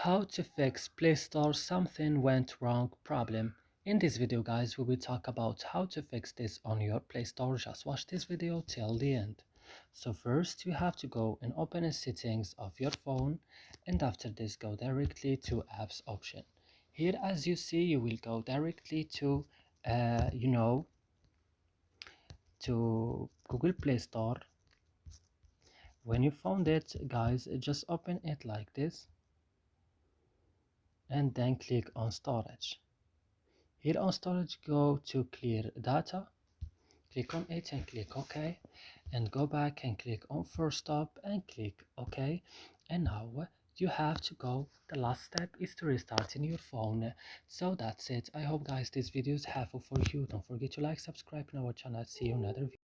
How to fix Play Store something went wrong problem. In this video guys, we will talk about how to fix this on your Play Store. Just watch this video till the end. So first you have to go and open the settings of your phone, and after this go directly to apps option. Here as you see, you will go directly to to Google Play Store. When you found it guys, just open it like this and then click on storage. Here on storage, go to clear data, click on it and click OK, and go back and click on first stop and click OK. And now you have to go, the last step is to restart in your phone. So that's it. I hope guys this video is helpful for you. Don't forget to like, subscribe in our channel. See you in another video.